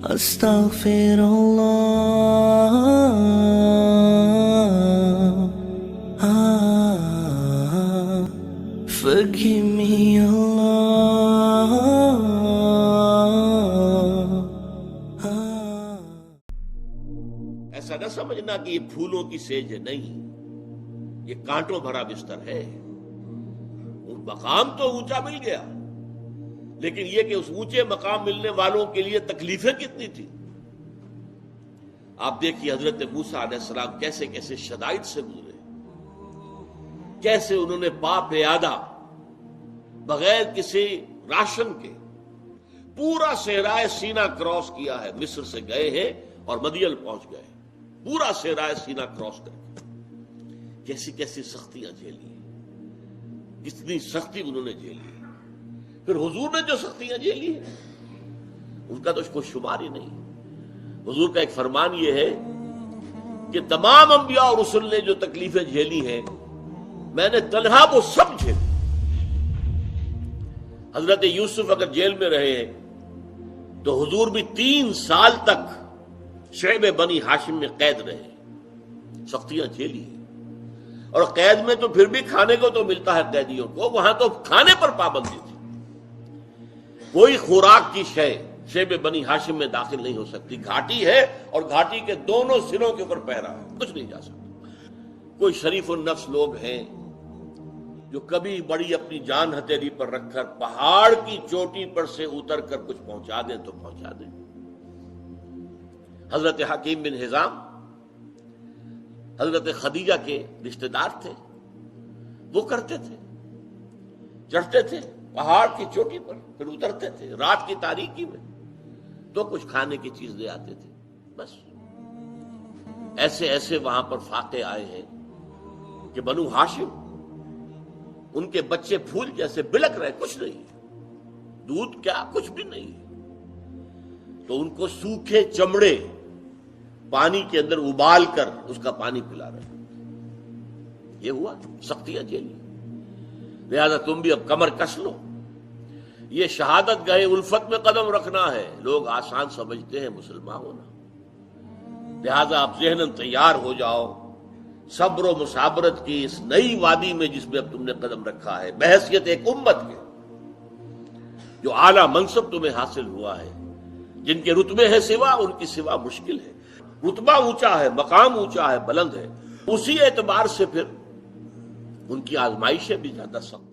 Astaghfirullah, forgive me Allah. ایسا نہ سمجھنا کہ یہ پھولوں کی سیج ہے، نہیں، یہ کانٹوں بھرا بستر ہے۔ مقام تو اونچا مل گیا، لیکن یہ کہ اس اونچے مقام ملنے والوں کے لیے تکلیفیں کتنی تھی۔ آپ دیکھیے حضرت موسیٰ علیہ السلام کیسے کیسے شدائد سے گزرے، کیسے انہوں نے پا پیادہ بغیر کسی راشن کے پورا صحرائے سینا کراس کیا ہے۔ مصر سے گئے ہیں اور مدین پہنچ گئے، پورا صحرائے سینا کراس کر کے کیسی کیسی سختیاں جھیلی، کتنی سختی انہوں نے جھیلی۔ پھر حضور نے جو سختیاں جھیلی ہیں ان کا تو کوئی شمار ہی نہیں۔ حضور کا ایک فرمان یہ ہے کہ تمام انبیاء اور رسل نے جو تکلیفیں جھیلی ہیں میں نے تنہا وہ سب جھیلی۔ حضرت یوسف اگر جیل میں رہے ہیں تو حضور بھی 3 سال تک شعب بنی ہاشم میں قید رہے، سختیاں جھیلی ہیں۔ اور قید میں تو پھر بھی کھانے کو تو ملتا ہے قیدیوں کو، وہاں تو کھانے پر پابندی تھی، کوئی خوراک کی شے شعب بنی ہاشم میں داخل نہیں ہو سکتی۔ گھاٹی ہے اور گھاٹی کے دونوں سروں کے اوپر پہرا ہے، کچھ نہیں جا سکتا۔ کوئی شریف النفس لوگ ہیں جو کبھی بڑی اپنی جان ہتھیلی پر رکھ کر پہاڑ کی چوٹی پر سے اتر کر کچھ پہنچا دیں تو پہنچا دیں۔ حضرت حکیم بن حزام حضرت خدیجہ کے رشتہ دار تھے، وہ کرتے تھے، چڑھتے تھے پہاڑ کی چوٹی پر، پھر اترتے تھے رات کی تاریکی میں تو کچھ کھانے کی چیز لے آتے تھے۔ بس ایسے ایسے وہاں پر فاقے آئے ہیں کہ بنو ہاشم ان کے بچے پھول جیسے بلک رہے، کچھ نہیں، دودھ کیا کچھ بھی نہیں، تو ان کو سوکھے چمڑے پانی کے اندر ابال کر اس کا پانی پلا رہے۔ یہ ہوا سختیاں جھیلی، لہذا تم بھی اب کمر کس لو۔ یہ شہادت گاہ الفت میں قدم رکھنا ہے، لوگ آسان سمجھتے ہیں مسلمان ہونا، لہذا آپ ذہناً تیار ہو جاؤ صبر و مصابرت کی اس نئی وادی میں جس میں اب تم نے قدم رکھا ہے، بحیثیت ایک امت کے جو اعلیٰ منصب تمہیں حاصل ہوا ہے، جن کے رتبے ہیں سوا، ان کی سوا مشکل ہے۔ رتبہ اونچا ہے، مقام اونچا ہے، بلند ہے، اسی اعتبار سے پھر ان کی آزمائشیں بھی زیادہ سخت